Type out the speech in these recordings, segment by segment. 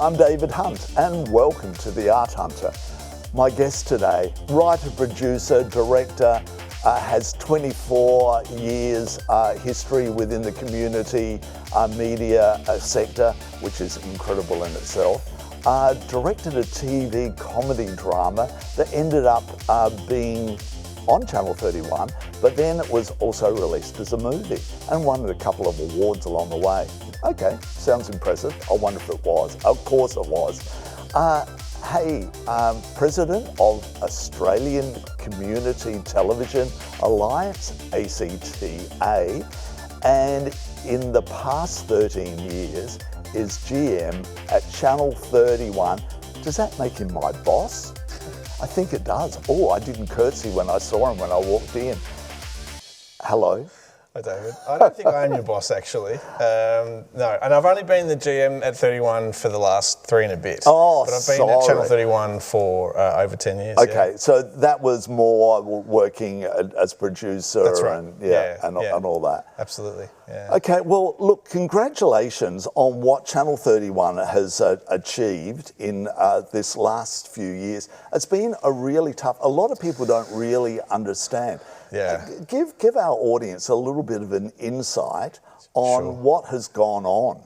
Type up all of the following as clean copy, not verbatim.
I'm David Hunt and welcome to The Art Hunter. My guest today, writer, producer, director, has 24 years history within the community media sector, which is incredible in itself. Directed a TV comedy drama that ended up being on Channel 31, but then it was also released as a movie and won a couple of awards along the way. Okay, sounds impressive. I wonder if it was. Of course it was. President of Australian Community Television Alliance, ACTA, and in the past 13 years is GM at Channel 31. Does that make him my boss? I think it does. Oh, I didn't curtsy when I saw him when I walked in. Hello. Hi, David. I don't think I am your boss, actually. No, and I've only been the GM at 31 for the last 3 and a bit. Oh, but I've been at Channel 31 for over 10 years. Okay, yeah. So that was more working as producer. That's right. And all that. Absolutely. Yeah. Okay, well, look, congratulations on what Channel 31 has achieved in this last few years. It's been a really tough. A lot of people don't really understand. Yeah. Give our audience a little bit of an insight on what has gone on.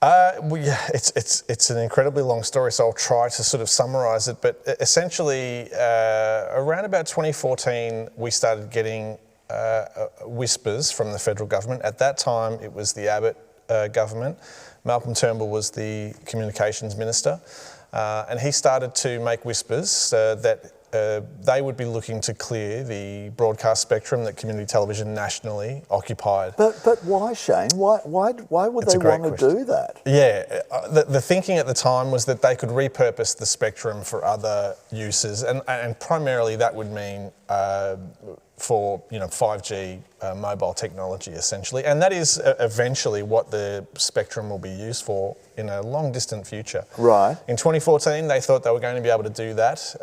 It's an incredibly long story, so I'll try to sort of summarise it. But essentially, around about 2014, we started getting whispers from the federal government. At that time, it was the Abbott government. Malcolm Turnbull was the communications minister, and he started to make whispers that they would be looking to clear the broadcast spectrum that community television nationally occupied. But why, Shane? Why would they want to do that? Yeah, the thinking at the time was that they could repurpose the spectrum for other uses, and primarily that would mean for 5G mobile technology essentially, and that is eventually what the spectrum will be used for in a long distant future. Right. In 2014, they thought they were going to be able to do that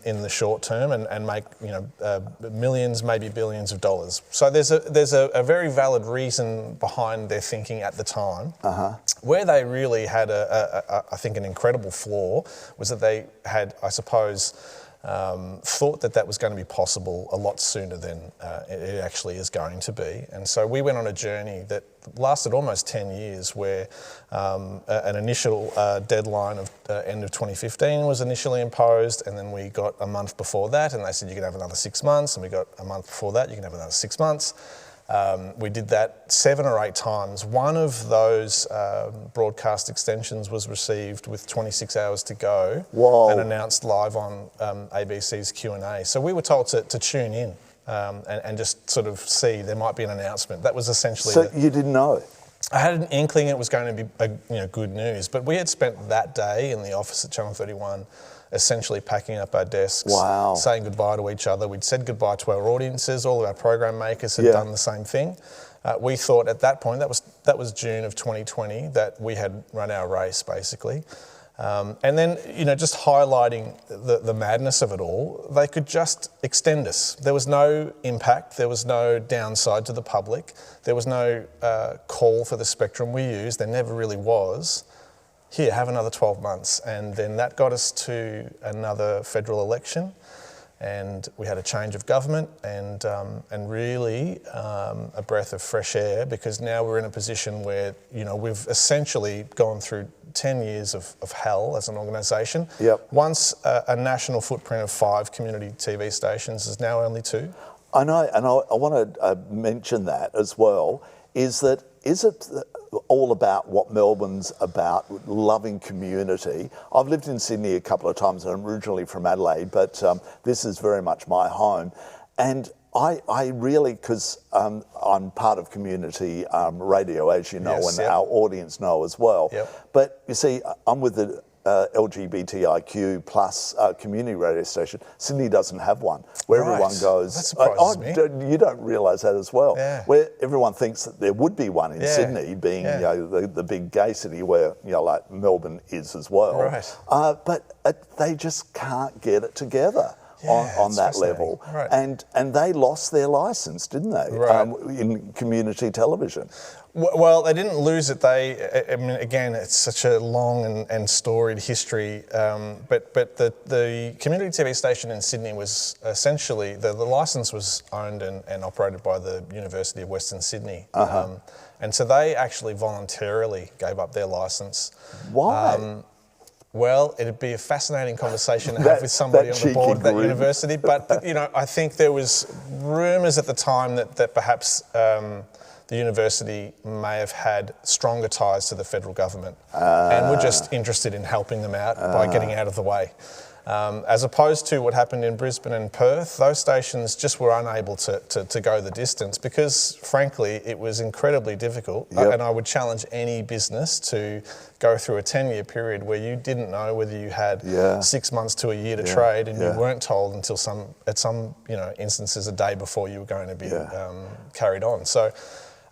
in the short term and make millions, maybe billions of dollars. So there's a very valid reason behind their thinking at the time. Where they really had I think an incredible flaw was that they had, I suppose, thought that was going to be possible a lot sooner than it actually is going to be. And so we went on a journey that lasted almost 10 years where an initial deadline of end of 2015 was initially imposed, and then we got a month before that and they said you can have another 6 months, and we got a month before that, you can have another 6 months. We did that 7 or 8 times. One of those broadcast extensions was received with 26 hours to go. Whoa. And announced live on ABC's Q&A. So we were told to tune in and just sort of see there might be an announcement. That was essentially... So you didn't know? I had an inkling it was going to be good news, but we had spent that day in the office at Channel 31 essentially packing up our desks, saying goodbye to each other. We'd said goodbye to our audiences. All of our program makers had done the same thing. We thought at that point, that was June of 2020, that we had run our race basically. And then, just highlighting the madness of it all, they could just extend us. There was no impact, there was no downside to the public, there was no call for the spectrum we used, there never really was. Here, have another 12 months. And then that got us to another federal election, and we had a change of government and really a breath of fresh air, because now we're in a position where, we've essentially gone through 10 years of hell as an organisation. Yep. Once a national footprint of 5 community TV stations is now only 2. I know, and I want to mention that as well, is it all about what Melbourne's about, loving community? I've lived in Sydney a couple of times, and I'm originally from Adelaide, but this is very much my home. And I really, because I'm part of community radio, as you know, and our audience know as well. Yep. But you see, I'm with the LGBTIQ plus community radio station. Sydney doesn't have one, where everyone goes. That surprises me. You don't realise that as well. Yeah. Where everyone thinks that there would be one in Sydney, being the big gay city where like Melbourne is as well. Right. But they just can't get it together. on that level. Right. And they lost their licence, didn't they, right. in community television? Well, they didn't lose it. I mean, again, it's such a long and storied history. But the community TV station in Sydney was essentially, the licence was owned and operated by the University of Western Sydney. And so they actually voluntarily gave up their licence. Why? Well, it'd be a fascinating conversation to have with somebody on the board of that university. But, you know, I think there was rumours at the time that perhaps the university may have had stronger ties to the federal government and were just interested in helping them out by getting out of the way. As opposed to what happened in Brisbane and Perth, those stations just were unable to go the distance because, frankly, it was incredibly difficult. And I would challenge any business to go through a 10-year period where you didn't know whether you had 6 months to a year to trade, and you weren't told until at some instances a day before you were going to be carried on. So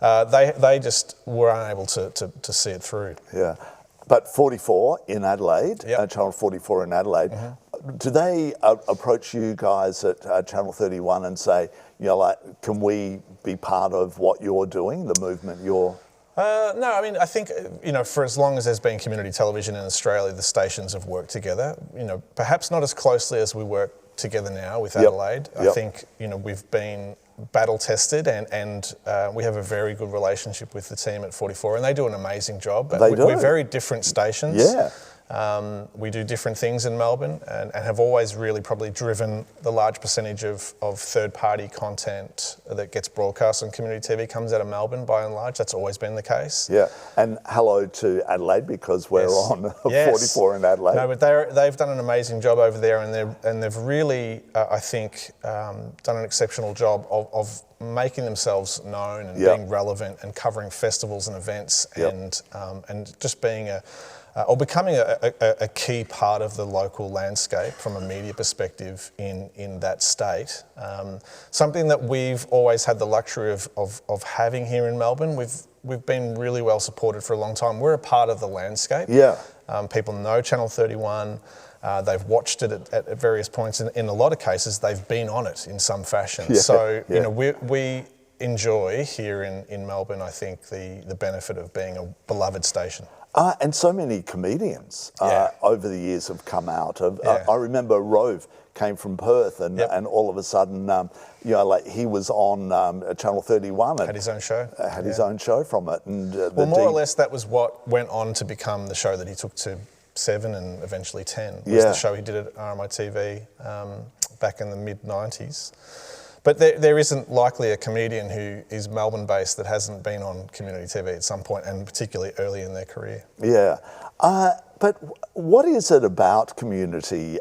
they just were unable to see it through. Yeah. But 44 in Adelaide, Channel 44 in Adelaide, do they approach you guys at Channel 31 and say, like, can we be part of what you're doing, the movement you're... No, I mean, I think, for as long as there's been community television in Australia, the stations have worked together, perhaps not as closely as we work together now with Adelaide. I think, we've been battle tested and we have a very good relationship with the team at 44 and they do an amazing job. We're very different stations. We do different things in Melbourne and have always really probably driven the large percentage of third-party content that gets broadcast on community TV comes out of Melbourne by and large. That's always been the case. Yeah, and hello to Adelaide because we're on 44 in Adelaide. No, but they've done an amazing job over there and they've really, I think, done an exceptional job of making themselves known and being relevant and covering festivals and events and just being or becoming a key part of the local landscape from a media perspective in that state. Something that we've always had the luxury of having here in Melbourne. We've been really well supported for a long time. We're a part of the landscape. People know Channel 31. They've watched it at various points. In a lot of cases, they've been on it in some fashion. We enjoy here in Melbourne, I think, the benefit of being a beloved station. And so many comedians over the years have come out. I remember Rove came from Perth and all of a sudden, like he was on Channel 31. And had his own show. Had his own show from it. And more or less that was what went on to become the show that he took to 7 and eventually 10. Was the show he did at RMITV back in the mid-90s. But there isn't likely a comedian who is Melbourne-based that hasn't been on community TV at some point, and particularly early in their career. Yeah. But what is it about community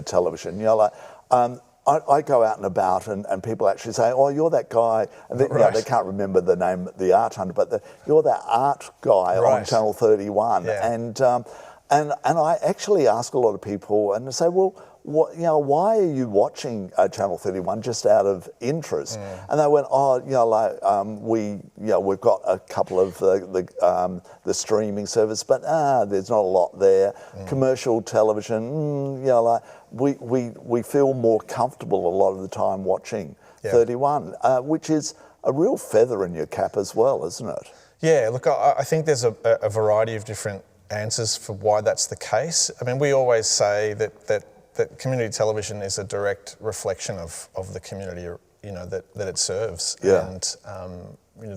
television? I go out and about and people actually say, oh, you're that guy. And they can't remember the name, the art hunter, but you're that art guy on Channel 31. And I actually ask a lot of people and they say, well, why are you watching Channel 31 just out of interest? And they went, we've got a couple of the streaming service, but there's not a lot there. Commercial television, we feel more comfortable a lot of the time watching 31, which is a real feather in your cap as well, isn't it? Yeah, look, I think there's a variety of different answers for why that's the case. I mean, we always say that community television is a direct reflection of the community, that it serves, and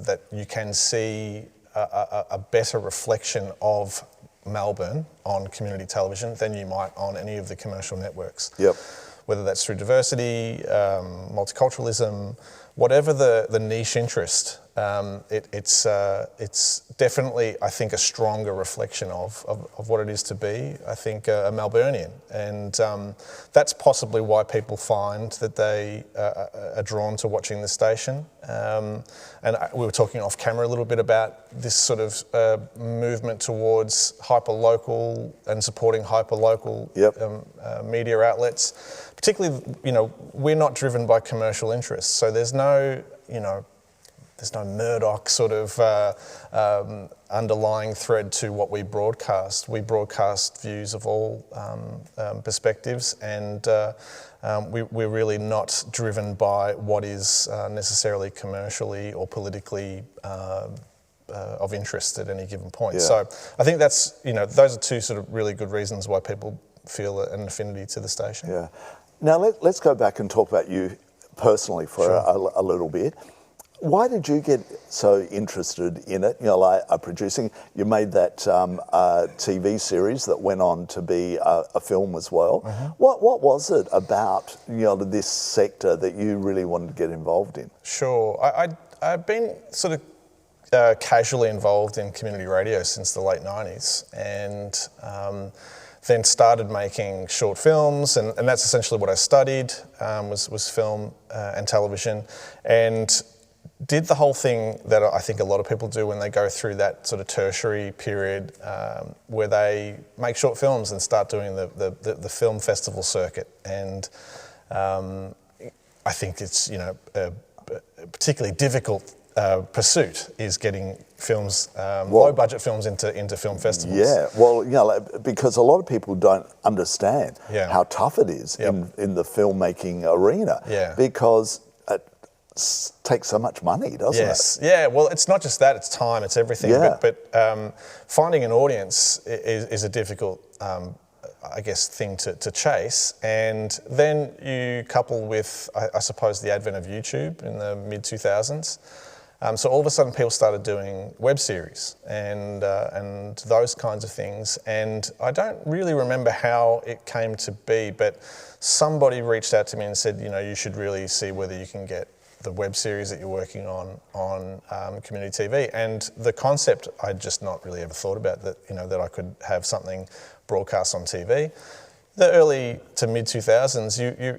that you can see a better reflection of Melbourne on community television than you might on any of the commercial networks. Whether that's through diversity, multiculturalism, whatever the niche interest, it's definitely, I think, a stronger reflection of what it is to be, I think, a Melburnian. And that's possibly why people find that they are drawn to watching the station. And we were talking off camera a little bit about this sort of movement towards hyper-local and supporting hyper-local media outlets. Particularly, we're not driven by commercial interests, so there's no Murdoch sort of underlying thread to what we broadcast. We broadcast views of all perspectives, and we're really not driven by what is necessarily commercially or politically of interest at any given point. So I think that's, those are two sort of really good reasons why people feel an affinity to the station. Yeah. Now let's go back and talk about you personally for a little bit. Why did you get so interested in it? Producing. You made that TV series that went on to be a film as well. Mm-hmm. What was it about this sector that you really wanted to get involved in? Sure, I've been sort of casually involved in community radio since the late 90s, and then started making short films, and that's essentially what I studied, was film and television, and did the whole thing that I think a lot of people do when they go through that sort of tertiary period, where they make short films and start doing the film festival circuit. And I think it's a particularly difficult pursuit is getting films, low budget films into film festivals. Yeah, well, because a lot of people don't understand how tough it is in the filmmaking arena. Yeah. Because takes so much money, doesn't it? Yes, yeah. Well, it's not just that; it's time, it's everything. Yeah. But finding an audience is a difficult, I guess, thing to chase. And then you couple with, I suppose, the advent of YouTube in the mid 2000s. So all of a sudden, people started doing web series and those kinds of things. And I don't really remember how it came to be, but somebody reached out to me and said, you should really see whether you can get the web series that you're working on community TV. And the concept I'd just not really ever thought about, that I could have something broadcast on TV. The early to mid 2000s,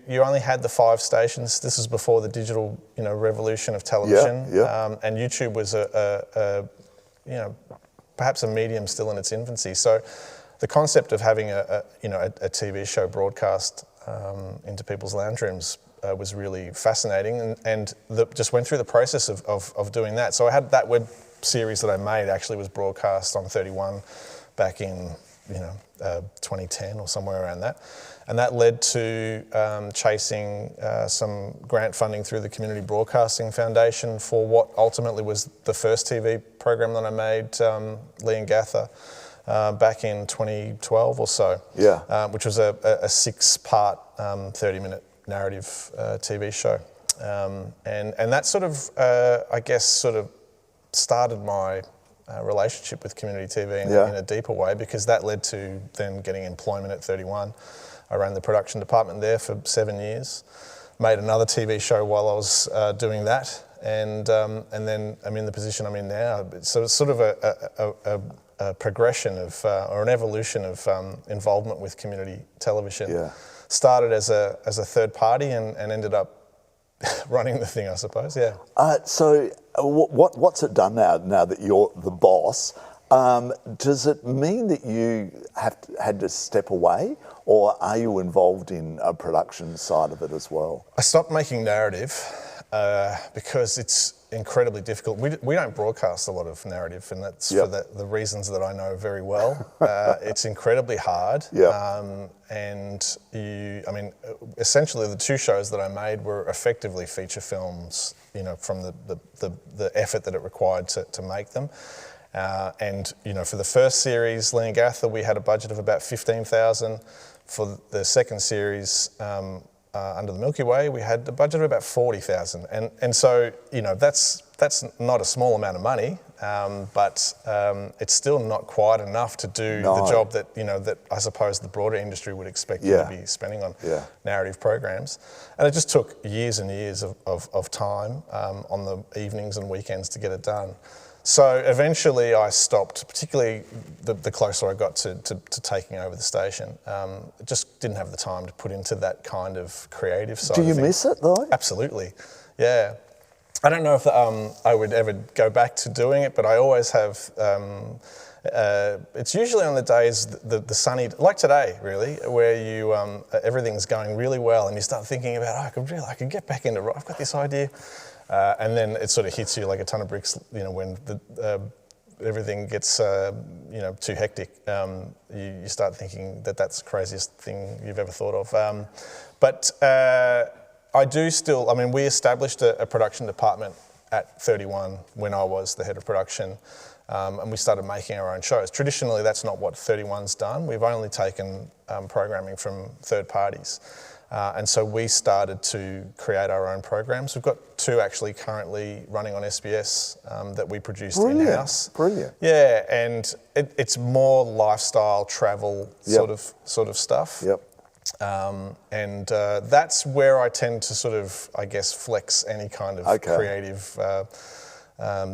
you only had the 5 stations. This was before the digital revolution of television. And YouTube was perhaps a medium still in its infancy. So the concept of having a TV show broadcast into people's lounge rooms was really fascinating, and just went through the process of doing that. So I had that web series that I made actually was broadcast on 31 back in 2010 or somewhere around that, and that led to chasing some grant funding through the Community Broadcasting Foundation for what ultimately was the first TV program that I made, Leongatha, back in 2012 or so. Which was a 6-part 30-minute narrative TV show, and that sort of I guess sort of started my relationship with community TV in a deeper way, because that led to then getting employment at 31. I ran the production department there for 7 years, made another TV show while I was doing that, and then I'm in the position I'm in now. So it's sort of a progression of or an evolution of involvement with community television. Started as a third party and ended up running the thing, I suppose. So what's it done now that you're the boss? Does it mean that you had to step away, or are you involved in a production side of it as well? I stopped making narrative because it's incredibly difficult. We don't broadcast a lot of narrative, and that's for the reasons that I know very well. It's incredibly hard. And essentially the 2 shows that I made were effectively feature films, from the effort that it required to make them. And for the first series, Leongatha, we had a budget of about $15,000. For the second series, Under the Milky Way, we had a budget of about $40,000, and so that's not a small amount of money, but it's still not quite enough to do the job that that I suppose the broader industry would expect you to be spending on narrative programs, and it just took years and years of time on the evenings and weekends to get it done. So eventually I stopped, particularly the closer I got to taking over the station. Just didn't have the time to put into that kind of creative side. Do you miss it though? Absolutely, yeah. I don't know if I would ever go back to doing it, but I always have. It's usually on the days, the sunny, like today really, where you everything's going really well and you start thinking about, I could get back into, I've got this idea. And then it sort of hits you like a ton of bricks, when everything gets too hectic, you start thinking that that's the craziest thing you've ever thought of. But I do still. I mean, we established a production department at 31 when I was the head of production, and we started making our own shows. Traditionally, that's not what 31's done. We've only taken programming from third parties. And so we started to create our own programs. We've got 2 actually currently running on SBS that we produced in-house. Brilliant. Yeah, and it's more lifestyle, travel sort of stuff. Yep. And that's where I tend to sort of, I guess, flex any kind of creative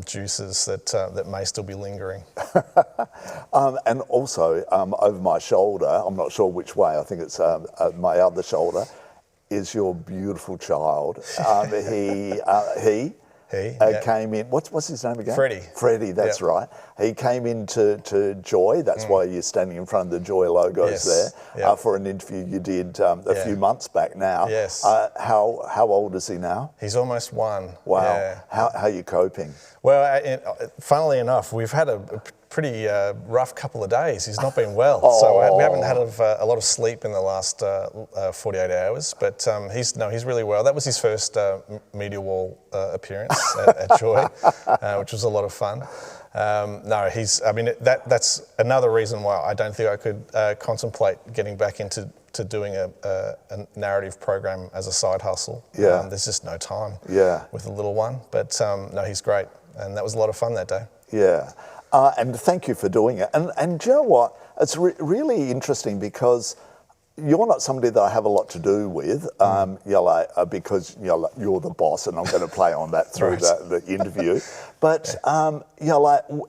juices that may still be lingering. And also, over my shoulder, I'm not sure which way, I think it's my other shoulder, is your beautiful child. He came in, what's his name again? Freddie, that's right. He came into Joy, that's why you're standing in front of the Joy logos there, for an interview you did a few months back now. Yes. How old is he now? He's almost 1. Wow. Yeah. How are you coping? Well, funnily enough, we've had a pretty rough couple of days. He's not been well, so we haven't had a lot of sleep in the last 48 hours. But he's really well. That was his first media wall appearance at Joy, which was a lot of fun. That's another reason why I don't think I could contemplate getting back into doing a narrative program as a side hustle. Yeah. There's just no time. Yeah. With the little one, but no, he's great, and that was a lot of fun that day. Yeah. And thank you for doing it. And do you know what? It's really interesting because you're not somebody that I have a lot to do with, because you're the boss, and I'm going to play on that through the interview. But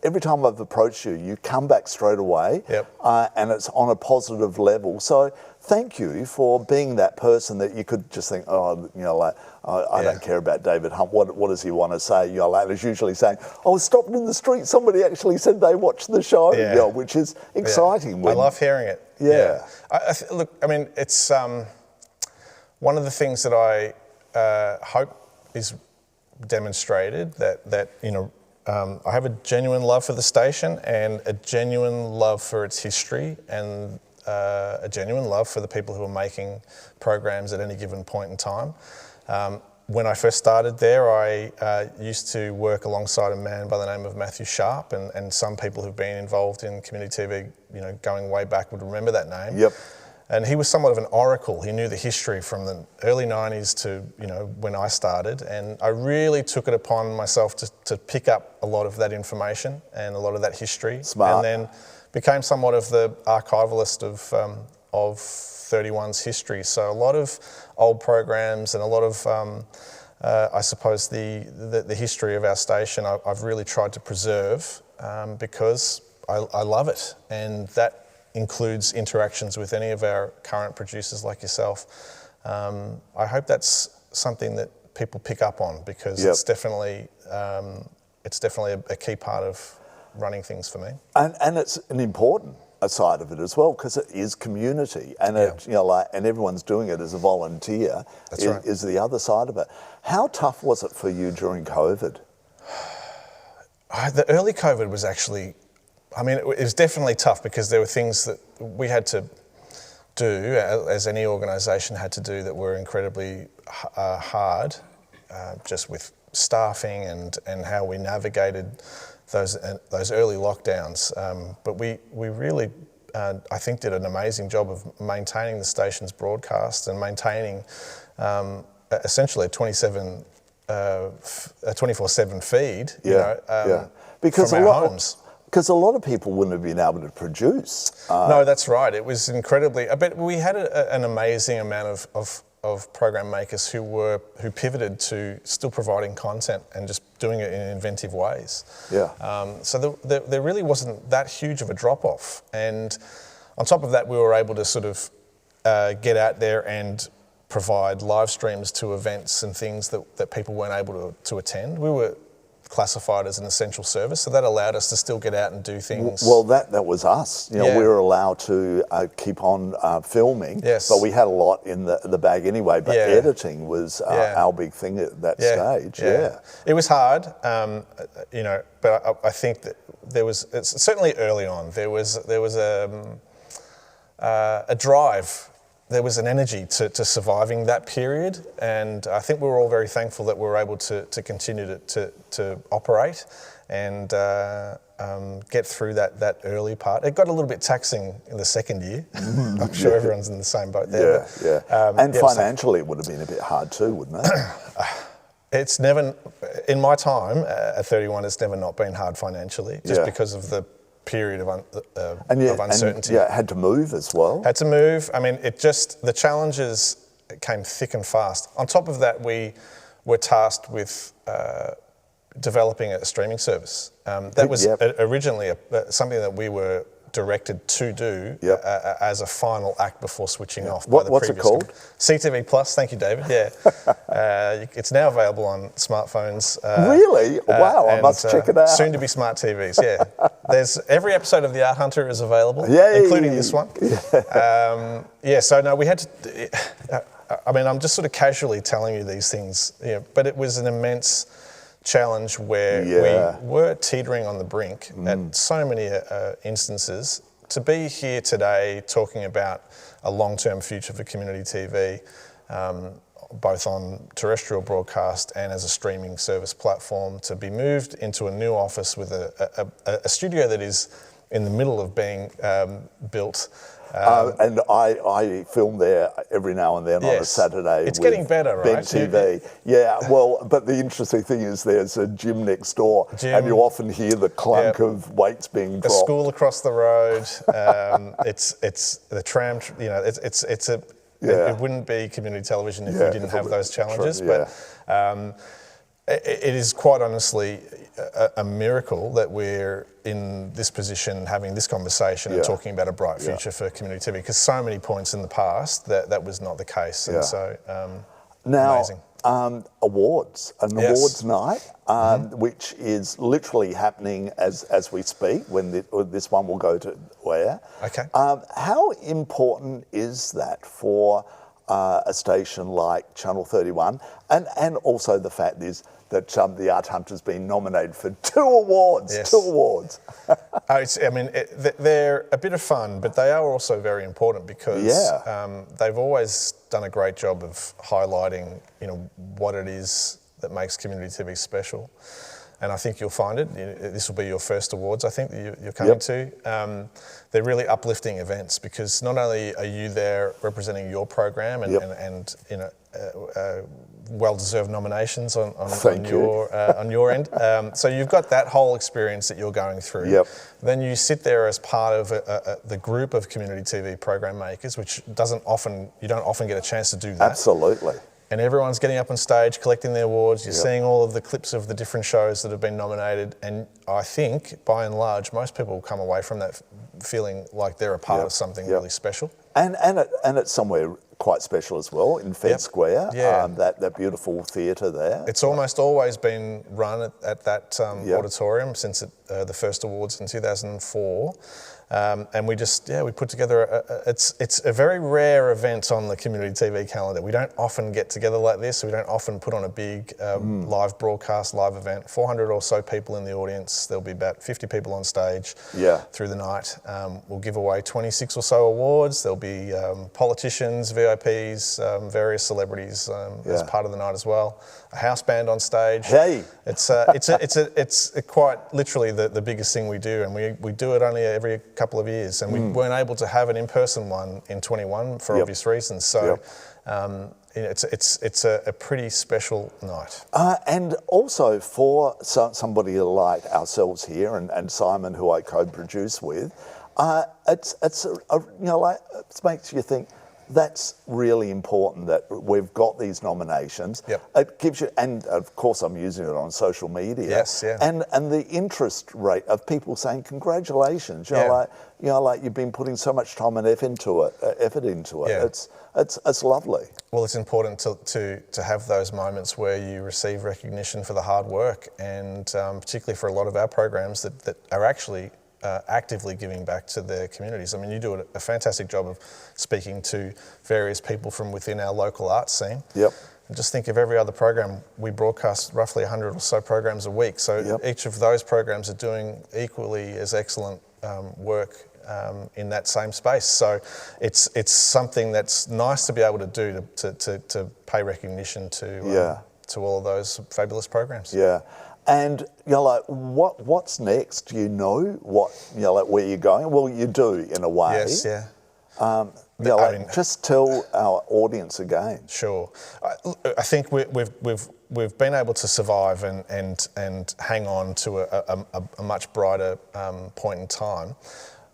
every time I've approached you, you come back straight away, and it's on a positive level. So thank you for being that person that you could just think, I don't care about David Hunt. What does he want to say? It's usually saying, I was stopped in the street. Somebody actually said they watched the show, which is exciting. I love hearing it. Yeah. Look, I mean, it's one of the things that I hope is demonstrated that I have a genuine love for the station and a genuine love for its history and a genuine love for the people who are making programs at any given point in time. When I first started there, I used to work alongside a man by the name of Matthew Sharp, and some people who've been involved in community TV, going way back would remember that name. Yep. And he was somewhat of an oracle. He knew the history from the early 90s to, when I started. And I really took it upon myself to pick up a lot of that information and a lot of that history. Smart. And then became somewhat of the archivalist of 31's history. So a lot of old programs and a lot of, I suppose, the history of our station I've really tried to preserve because I love it. And that includes interactions with any of our current producers like yourself. I hope that's something that people pick up on because it's definitely a key part of running things for me. And it's an important side of it as well because it is community and and everyone's doing it as a volunteer. That's right. Is the other side of it. How tough was it for you during COVID? The early COVID was actually, it was definitely tough because there were things that we had to do, as any organisation had to do, that were incredibly hard, just with staffing and how we navigated those early lockdowns. But we really, I think, did an amazing job of maintaining the station's broadcast and maintaining essentially a 24/7 feed. Because from our homes. Because a lot of people wouldn't have been able to produce. No, that's right. It was incredibly. But we had an amazing amount of program makers who pivoted to still providing content and just doing it in inventive ways. So there really wasn't that huge of a drop off. And on top of that, we were able to sort of get out there and provide live streams to events and things that people weren't able to attend. We were classified as an essential service, so that allowed us to still get out and do things. Well, that was us. We were allowed to keep on filming, but we had a lot in the bag anyway. But editing was our big thing at that stage. Yeah, it was hard, but I think that it's certainly early on. There was a drive. There was an energy to surviving that period, and I think we were all very thankful that we were able to continue to operate and get through that early part. It got a little bit taxing in the second year. I'm sure everyone's in the same boat there. And financially it would have been a bit hard too, wouldn't it? It's never, in my time at 31, it's never not been hard financially, just because of the period of uncertainty. And had to move as well. Had to move. I mean, the challenges came thick and fast. On top of that, we were tasked with developing a streaming service. That was originally something that we were directed to do as a final act before switching off. What's it called? CTV Plus. Thank you, David. Yeah, it's now available on smartphones. Really? Wow! I must check it out. Soon to be smart TVs. Yeah, there's every episode of The Art Hunter is available, including this one. So no, we had to. I mean, I'm just sort of casually telling you these things, but it was an immense challenge where we were teetering on the brink at so many instances. To be here today talking about a long-term future for community TV, both on terrestrial broadcast and as a streaming service platform, to be moved into a new office with a studio that is in the middle of being built. And I film there every now and then on a Saturday. It's getting better, right? Big TV. Yeah, well, but the interesting thing is there's a gym next door, and you often hear the clunk of weights being dropped. A school across the road. It's the tram. It wouldn't be community television if we didn't have those challenges. But it is quite honestly a miracle that we're in this position, having this conversation and talking about a bright future for community TV, because so many points in the past that was not the case. And so, now, amazing. Awards night, which is literally happening as we speak, when this one will go to air. Okay. How important is that for a station like Channel 31, and also the fact is that The Art Hunter's been nominated for 2 awards. Yes. 2 awards. They're a bit of fun, but they are also very important because they've always done a great job of highlighting, what it is that makes community TV special. And I think you'll find it. This will be your first awards, I think, that you're coming to. They're really uplifting events because not only are you there representing your program and well-deserved nominations on your end. So you've got that whole experience that you're going through. Then you sit there as part of the group of community TV program makers, which you don't often get a chance to do that. Absolutely. And everyone's getting up on stage, collecting their awards. You're seeing all of the clips of the different shows that have been nominated. And I think, by and large, most people come away from that feeling like they're a part of something really special. And it's somewhere quite special as well, in Fed Square, that beautiful theatre there. It's almost always been run at that auditorium since the first awards in 2004. And we put together it's a very rare event on the community TV calendar. We don't often get together like this. We don't often put on a big live broadcast, live event. 400 or so people in the audience. There'll be about 50 people on stage through the night. We'll give away 26 or so awards. There'll be politicians, VIPs, various celebrities as part of the night as well. A house band on stage. Hey, it's quite literally the biggest thing we do, and we do it only every couple of years, and we weren't able to have an in-person one in 21 for obvious reasons. So it's a pretty special night. And also for somebody like ourselves here and Simon, who I co-produce with, it makes you think, that's really important that we've got these nominations. Yep. It gives you, and of course I'm using it on social media. Yes, yeah. And the interest rate of people saying congratulations. Like you've been putting so much time and effort into it. Yeah. It's lovely. Well, it's important to have those moments where you receive recognition for the hard work, and particularly for a lot of our programs that are actually actively giving back to their communities. I mean, you do a fantastic job of speaking to various people from within our local arts scene. Yep. And just think of every other program. We broadcast roughly 100 or so programs a week. So each of those programs are doing equally as excellent work in that same space. So it's something that's nice to be able to do to pay recognition to all of those fabulous programs. Yeah. And like what's next? Do you know what like where you're going? Well, you do in a way. Yes, yeah. Just tell our audience again. Sure. I think we've been able to survive and hang on to a much brighter point in time.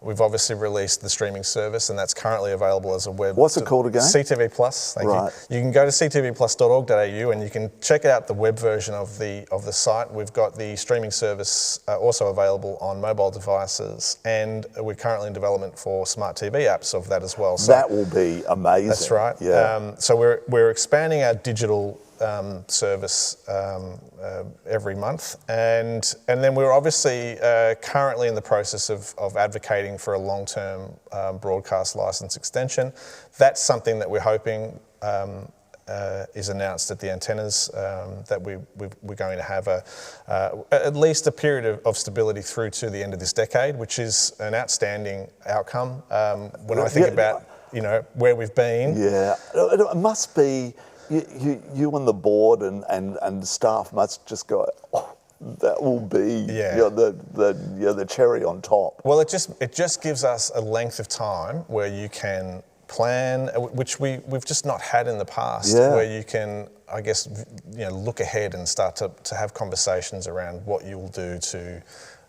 We've obviously released the streaming service, and that's currently available as a web. What's it called again? CTV Plus. Thank you. You can go to ctvplus.org.au and you can check out the web version of the site. We've got the streaming service also available on mobile devices, and we're currently in development for smart TV apps of that as well. So that will be amazing. That's right. Yeah. So we're expanding our digital service every month, and then we're obviously currently in the process of advocating for a long-term broadcast license extension. That's something that we're hoping is announced at the antennas, that we're going to have at least a period of stability through to the end of this decade, which is an outstanding outcome when I think about where we've been. Yeah, it must be. You and the board and staff must just go, oh, that will be the cherry on top. Well, it just gives us a length of time where you can plan, which we've just not had in the past, where you can, I guess, look ahead and start to have conversations around what you'll do to,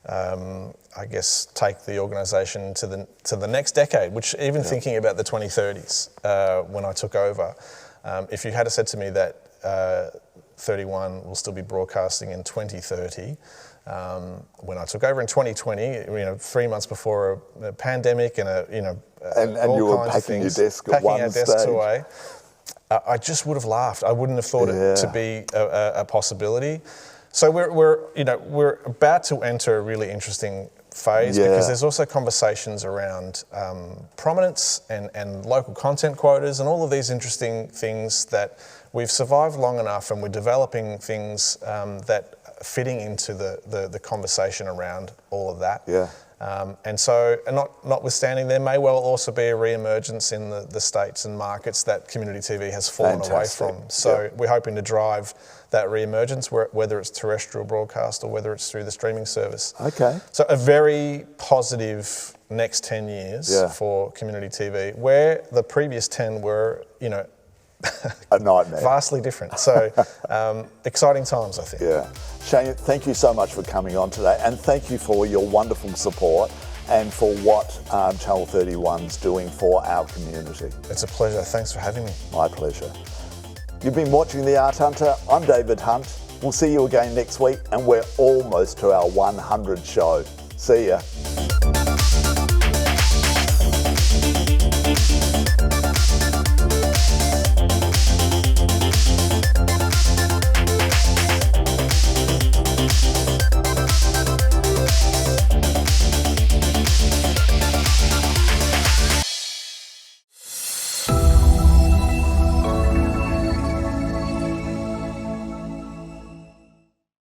I guess, take the organisation to the next decade, which even thinking about the 2030s, when I took over, if you had said to me that 31 will still be broadcasting in 2030, when I took over in 2020, 3 months before a pandemic and and you were packing your desk at one stage. Packing our desks away, I just would have laughed. I wouldn't have thought it to be a possibility. So we're about to enter a really interesting phase because there's also conversations around prominence and local content quotas and all of these interesting things that we've survived long enough, and we're developing things that are fitting into the conversation around all of that. And so, notwithstanding, there may well also be a re-emergence in the states and markets that community TV has fallen away from. So we're hoping to drive that re-emergence, whether it's terrestrial broadcast or whether it's through the streaming service. Okay. So a very positive next 10 years for community TV, where the previous 10 were, a nightmare. Vastly different. So exciting times, I think. Yeah. Shane, thank you so much for coming on today, and thank you for your wonderful support and for what Channel 31's doing for our community. It's a pleasure. Thanks for having me. My pleasure. You've been watching The Art Hunter. I'm David Hunt. We'll see you again next week, and we're almost to our 100 show. See ya.